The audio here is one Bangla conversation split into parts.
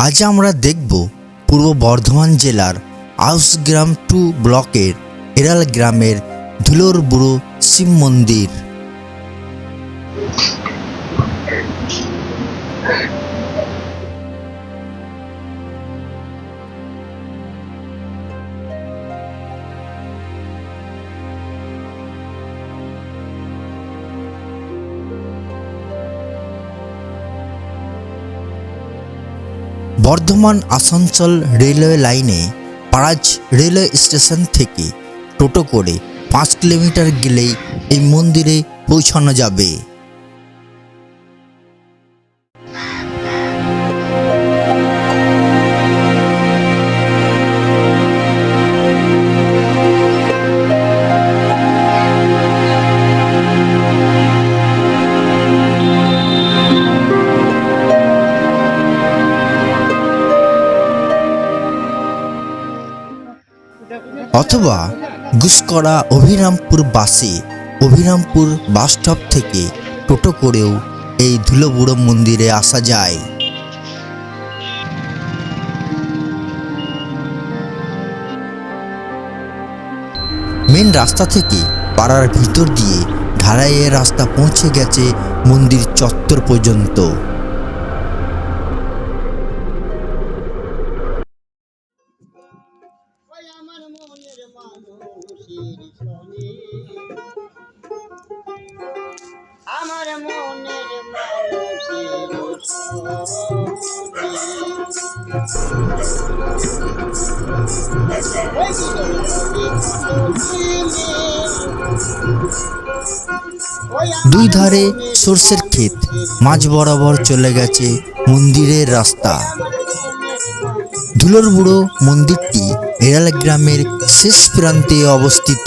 আজ আমরা দেখব পূর্ব বর্ধমান জেলার আউসগ্রাম 2 ব্লকের এরাল গ্রামের ধুলোর বুড়ো শিব মন্দির। বর্ধমান আসানসোল রেলওয়ে লাইনে পাড়াজ রেলওয়ে স্টেশন থেকে টোটো করে 5 কিলোমিটার গেলেই এই মন্দিরে পৌঁছানো যাবে। অথবা গুসকরা অভিরামপুর বাসে অভিরামপুর বাসস্টপ থেকে টোটো করেও এই ধুলো বুড়ো মন্দিরে আসা যায়। মেন রাস্তা থেকে পাড়ার ভিতর দিয়ে ঢালাইয়ের রাস্তা পৌঁছে গেছে মন্দির চত্বর পর্যন্ত। দুই ধারে সরষের ক্ষেত, মাঝ বরাবর চলে গেছে মন্দিরের রাস্তা। ধুলোর বুড়ো মন্দিরটি এরাল গ্রামের শেষ প্রান্তে অবস্থিত।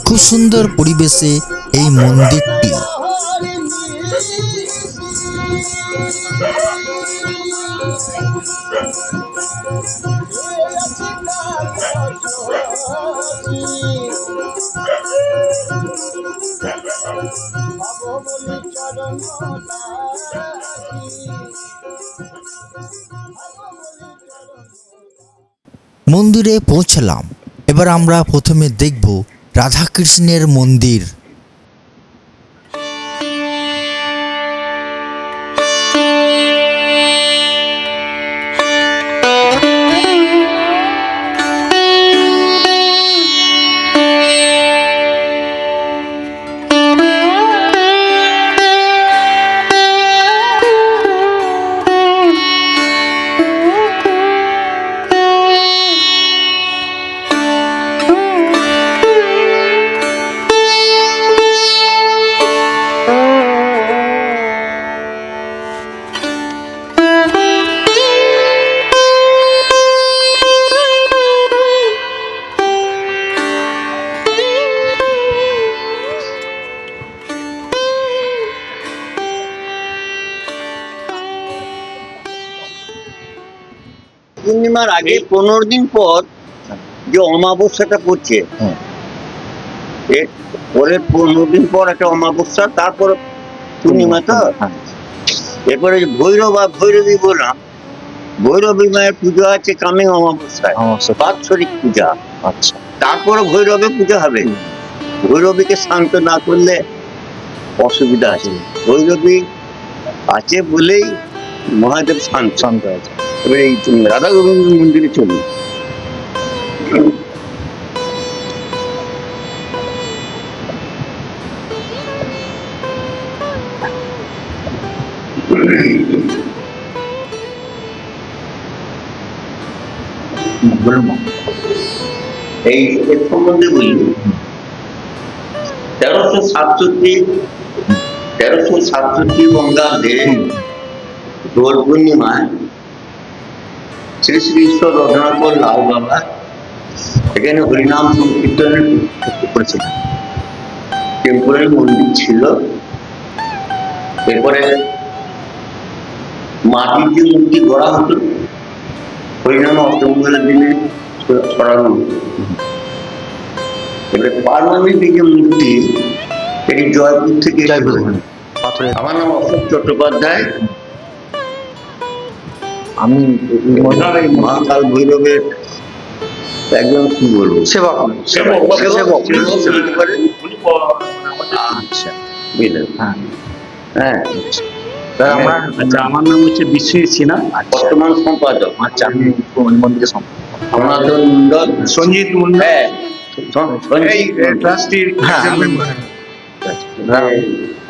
খুব সুন্দর পরিবেশে এই মন্দিরটি। মন্দিরে পৌঁছলাম। এবার আমরা প্রথমে দেখব রাধাকৃষ্ণের মন্দির। পূর্ণিমার আগে 15 দিন পর যে অমাবস্যাটা পড়ছে, পরে 15 দিন পর একটা অমাবস্যা, তারপর পূর্ণিমা। তো এরপরে ভৈরব আর ভৈরবী বললাম, ভৈরবী মায়ের পুজো আছে কামিং অমাবস্যায়, বাৎসরিক পূজা। আচ্ছা, তারপরে ভৈরবের পূজা হবে। ভৈরবীকে শান্ত না করলে অসুবিধা আছে। ভৈরবী আছে বলেই মহাদেব শান্ত আছে। এবার এই রাধা গোবিন্দ মন্দিরে চলুন। এই সম্বন্ধে বলি, 1367 বঙ্গাব্দে দোল পূর্ণিমায় শ্রী শ্রী ঈশ্বর রঘুনাথ লাল বাবা এখানে হরিনাম সংকীর্তনের করেছিলেন। টেম্পোরারি মন্দির ছিল। এরপরে মাটির যে মূর্তি গড়া হতো হরিনাম অষ্টমঙ্গলের দিনে ছড়ানো। এবারে পার্মানেন্ট যে মূর্তি এটি জয়পুর থেকে জয়পুর, এসেছে। পাথরের। আমার নাম অশোক চট্টোপাধ্যায়। আমি এই মহাকাল ভৈরবের একজন কি বলবো সেবক সেবক সেবক। বলতে পারেন। আচ্ছা, বুঝলেন? হ্যাঁ। হ্যাঁ, আমরা আচ্ছা, আমার নাম হচ্ছে বিশ্বজিৎ সিনহা। বর্তমান সম্পাদক আচ্ছা, আমি মন্দিরে সনাতন মন্ডল। সঞ্জিত মন্ডল হ্যাঁ, এই ট্রাস্টির হ্যাঁ, একজন আমি- মেম্বার।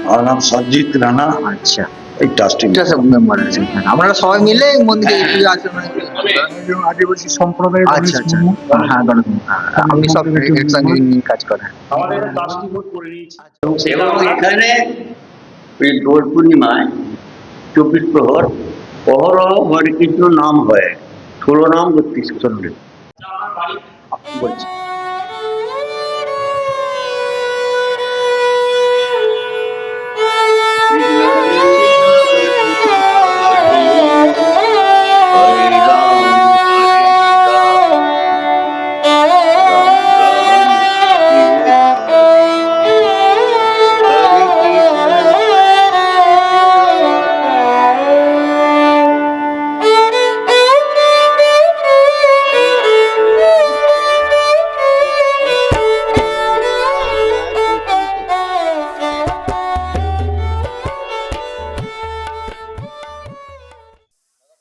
আমার নাম সঞ্জিত রানা, আচ্ছা, এই ট্রাস্টি। এটা সব মেম্বার আছে। হ্যাঁ, আমরা সবাই মিলে এই মন্দিরে এই পুজো আচরণ আদিবাসী সম্প্রদায়ের আচ্ছা আচ্ছা, হ্যাঁ গণেশ, হ্যাঁ, আপনি সব একসঙ্গে নিয়ে কাজ করেন। আমাদের ট্রাস্টি বোর্ড করে নিয়েছি এবং এখানে এই দোল পূর্ণিমায় 24 প্রহর অহরহ হরে কৃষ্ণ নাম হয়, 16 নাম 32 চলবে। বলছি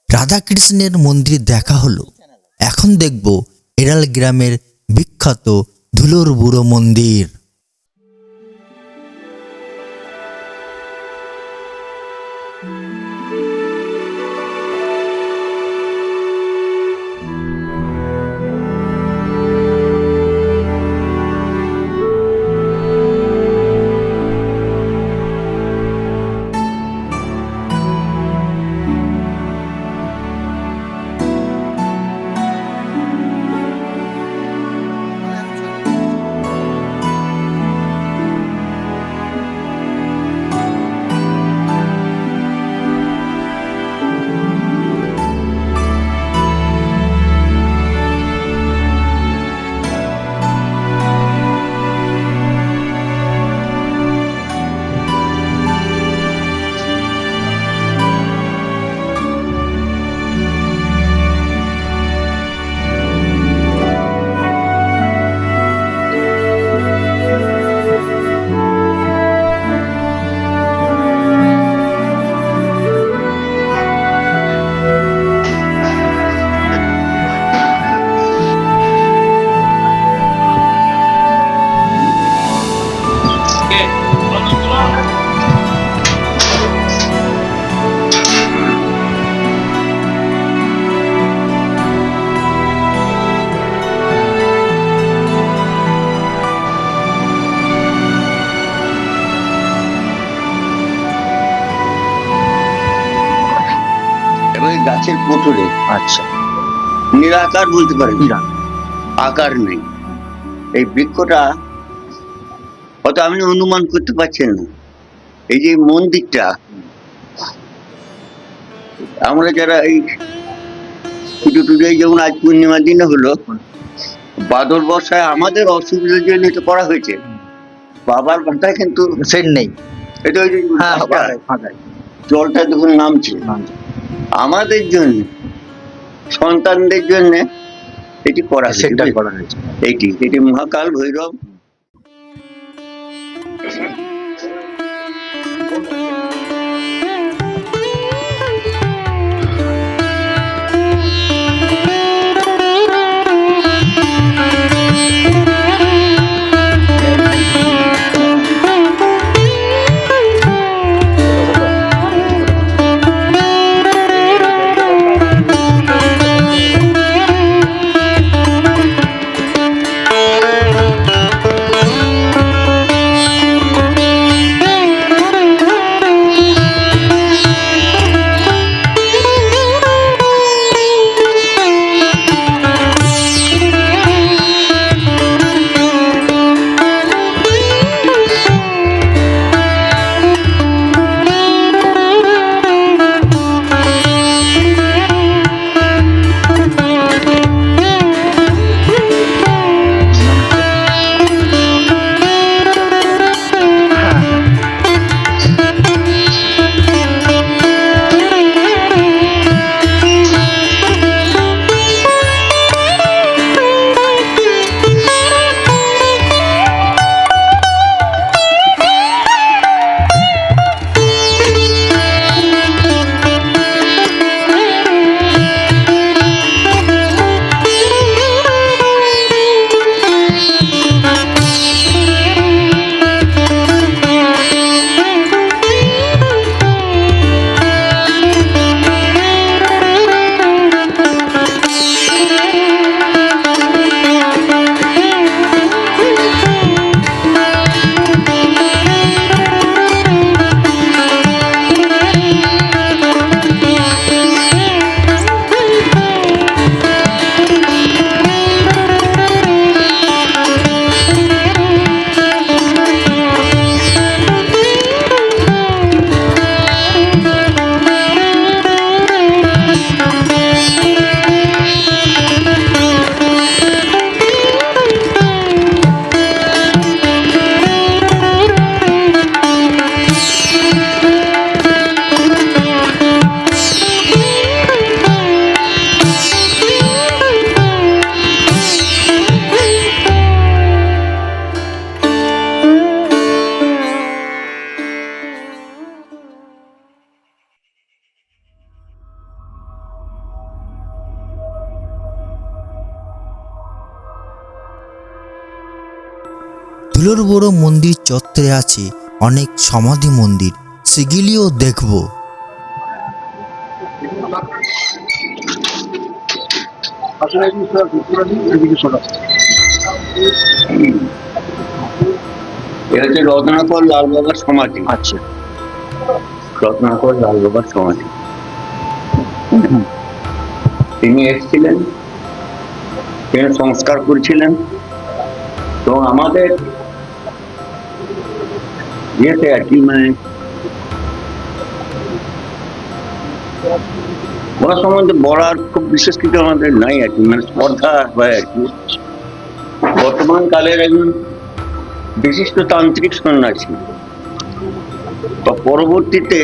রাধাকৃষ্ণের মন্দির দেখা হলো। এখন দেখব এরাল গ্রামের বিখ্যাত ধুলোর বুড়ো মন্দির। এবং এই গাছের কোটরে আচ্ছা, নিরাকার বলতে পারেন, ইরান, আকার নেই। এই বৃক্ষটা হয়তো আপনি অনুমান করতে পারছেন না। এই যে মন্দিরটা, আমরা যারা এই পুজো টুজো এই যেমন আজ পূর্ণিমার দিনে হলো, বাদল বর্ষায় আমাদের অসুবিধার জন্য এটা করা হয়েছে। বাবার মাথায় কিন্তু সেট নেই। এটা ওই যে হ্যাঁ, গাছটা, ফাঁকাই, ফাঁকাই। জলটা যখন নামছে আমাদের জন্য, সন্তানদের জন্য এটি করা হয়েছে। সেটটা করা হয়েছে। এটি মহাকাল ভৈরব। ধুলোর বড় মন্দির চত্বরে আছে অনেক সমাধি মন্দির, সেগুলিও দেখব। আসলে এই বিষয়ে ভিতরে নেই, এদিকে শোনা। এটা হচ্ছে রত্নাকর লাল বাবার সমাধি। আচ্ছা। রত্নাকর লাল বাবার সমাধি। তিনি এসেছিলেন, তিনি সংস্কার করেছিলেন, এবং আমাদের ইয়েতে আর কি মানে ওনার সম্বন্ধে বলার খুব বিশেষ কিছু আমাদের নাই আর কি, মানে শ্রদ্ধা হয় আর কি। বর্তমান কালের একজন বিশিষ্ট তান্ত্রিক সন্ন্যাসী, বা পরবর্তীতে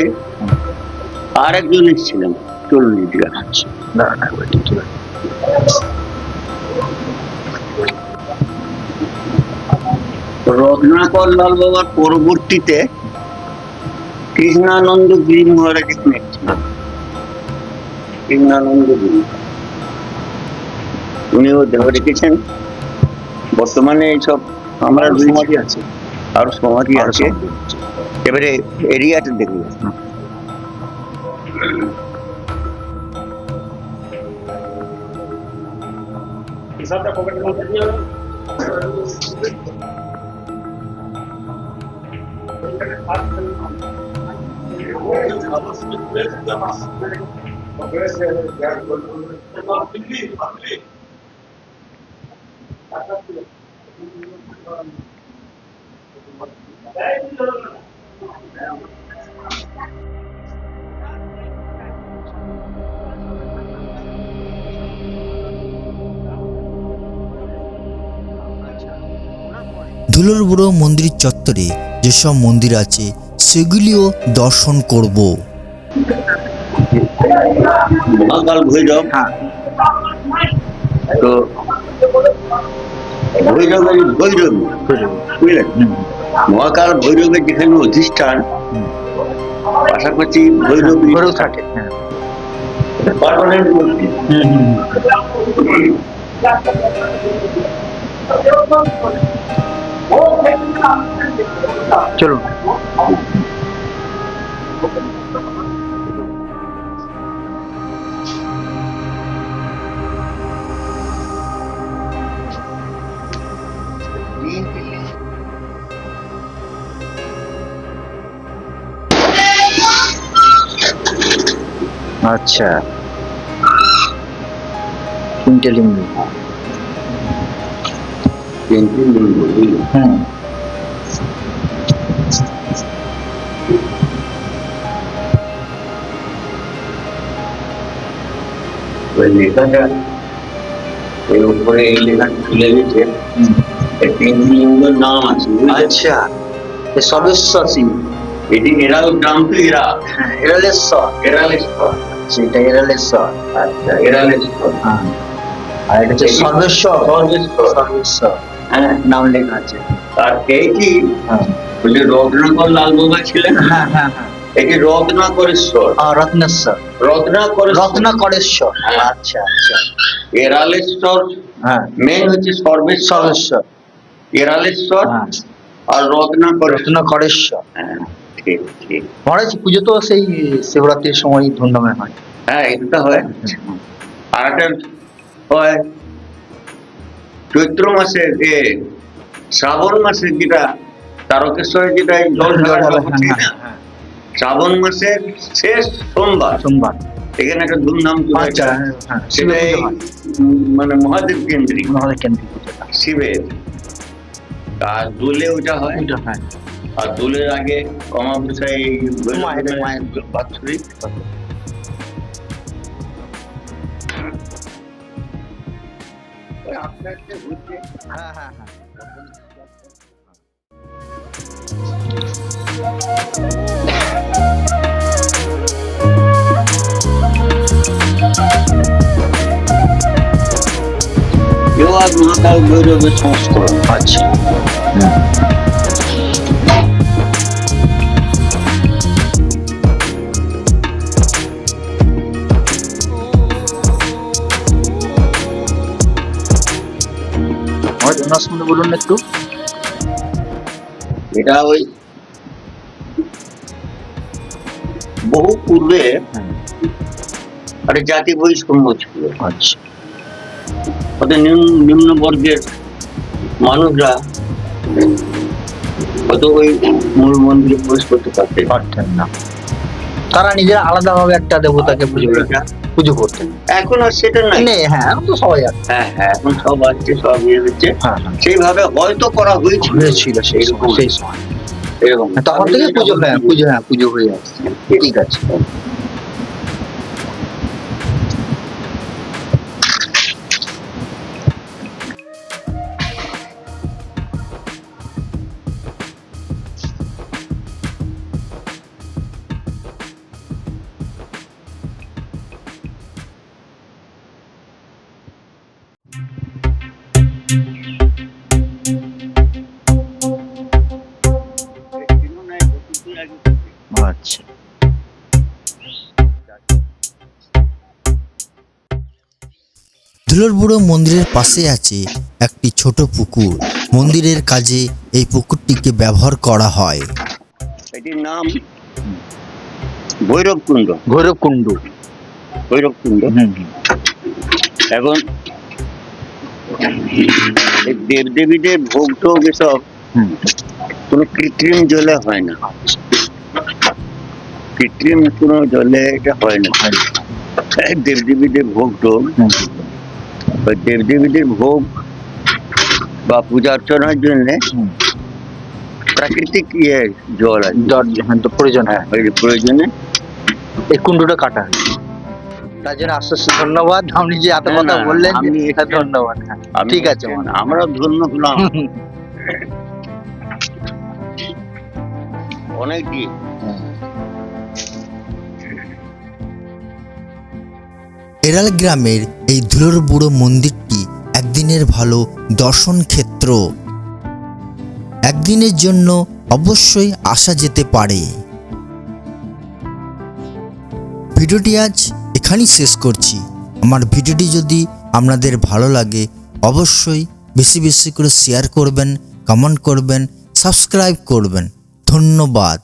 আর একজন এসেছিলেন চল্লিশা। না না, ঠিক আছে। রত্নাকর লাল বাবার পরবর্তীতে কৃষ্ণানন্দ গিরি মহারাজ এখানে এসেছিলেন। কৃষ্ণানন্দ গিরি উনিও দেহ রেখেছেন। বর্তমানে এইসব আমরা সমাধি আছে। আরো সমাধি আছে। এবারে এরিয়াটা দেখুন। ধুলোর বড় মন্দির চত্বরে যেসব মন্দির আছে সেগুলিও দর্শন করব। মহাকাল ভৈরব, তো ভৈরবের ভৈরবী বুঝলেন, মহাকাল ভৈরবের যেখানে অধিষ্ঠান, পাশাপাশি ভৈরবী ঘরেও থাকে। হ্যাঁ। পার্মানেন্ট মূর্তি। চলুন। আচ্ছা, তিনটে লিঙ্গ। তিনটি লিঙ্গ, বুঝলেন? হুম। ওই লেখাটা এর উপরে এই লেখাটা তুলে দিচ্ছে, এই তিনটি লিঙ্গের নাম আছে, বুঝলেন? আচ্ছা, সর্বেশ্বর সিং। এটি এরাল গ্রাম টু এরা, হ্যাঁ, এরালেশ্বর। এরালেশ্বর। সেটা এরালেশ্বর। আচ্ছা, এরালেশ্বর। হ্যাঁ। আর এটা হচ্ছে সর্বেশ্বর। সর্বেশ্বর। সর্বেশ্বর হ্যাঁ, নাম লেখা আছে। আর এইটি হ্যাঁ ওই যে রত্নাকর লাল বাবা ছিলেন, হ্যাঁ হ্যাঁ হ্যাঁ। এটি রত্নাকরেশ্বর। রত্নেশ্বর। রত্নাকরেশ্বর, রত্নাকরেশ্বর। হ্যাঁ। আচ্ছা আচ্ছা। এরালেশ্বর হ্যাঁ, মেন হচ্ছে সর্বেশ্বর, সর্বেশ্বর। এরালেশ্বর হ্যাঁ, আর রত্নাকরেশ্বর। রত্নাকরেশ্বর। হ্যাঁ, ঠিক ঠিক। মহারাজ পুজো তো সেই শিবরাত্রির সময় ধুমধামে হয়। হ্যাঁ, এটা হয়। আর একটা হয় চৈত্র মাসে, শ্রাবণ মাসে, যেটা তারকেশ্বরে যেটা এই জল ঢালা হচ্ছে, শ্রাবণ মাসের শেষ সোমবার সোমবার। এখানে একটা ধুমধাম করে আচ্ছা, একটা, হ্যাঁ, সেটা শিবের এই, পুজো হয়। মানে মহাদেব কেন্দ্রিক, আমাদের কেন্দ্রিক পুজোটা। শিবের। আর দোলে ওটা হয়, এটা হ্যাঁ। আর দোলের আগে অমাবস্যায় মায়ের বাৎসরিক। হ্যাঁ হ্যাঁ হ্যাঁ। কেউ আর মহাকাল ভৈরবের সংস্করণ। আচ্ছা। ওনার সম্বন্ধে বলুন একটু। এটা ওই বহু পূর্বে একটা জাতি বৈষম্য ছিল। আচ্ছা। ওদের নিম্ন বর্গের মানুষরা হয়তো ওই মূল মন্দিরে প্রবেশ করতে পারতেন না, তারা নিজেরা আলাদাভাবে একটা দেবতাকে পুজো করতেন। এখন আর সেটা নাই। হ্যাঁ, এখন তো সবাই আছে। হ্যাঁ, এখন সব আসছে, সব ইয়ে হচ্ছে। হ্যাঁ, সেইভাবে হয়তো করা হয়েছিল সেই সময় এরকম। তখন থেকে পুজো হয়ে আসছে। ঠিক আছে। আচ্ছা। ধুলোর বুড়ো মন্দিরের পাশে আছে একটি ছোট পুকুর। মন্দিরের কাজে এই পুকুরটিকে ব্যবহার করা হয়। এটির নাম ভৈরবকুণ্ড। এখন এই দেবদেবীদের ভোগ টোগ এসব কোনো কৃত্রিম জলে হয় না, কৃত্রিম কোনো জলে এটা হয় না। দেবদেবীদের ভোগ টোগ, দেবদেবীদের ভোগ বা পূজা অর্চনার জন্য প্রাকৃতিক জল আছে, প্রয়োজন। প্রয়োজনে এই কুণ্ডটা কাটা হয়। তার জন্য আশ্বাস ধন্যবাদ, আপনি যে এত কথা বললেন, ধন্যবাদ। ঠিক আছে, আমরা ধন্য হলাম অনেক দিন। এরাল গ্রামের এই ধুলোর বুড়ো মন্দিরটি একদিনের ভালো দর্শন ক্ষেত্র। একদিনের জন্য অবশ্যই আসা যেতে পারে। ভিডিওটি আজ এখানেই শেষ করছি। আমার ভিডিওটি যদি আপনাদের ভালো লাগে অবশ্যই বেশি বেশি করে শেয়ার করবেন, কমেন্ট করবেন, সাবস্ক্রাইব করবেন। ধন্যবাদ।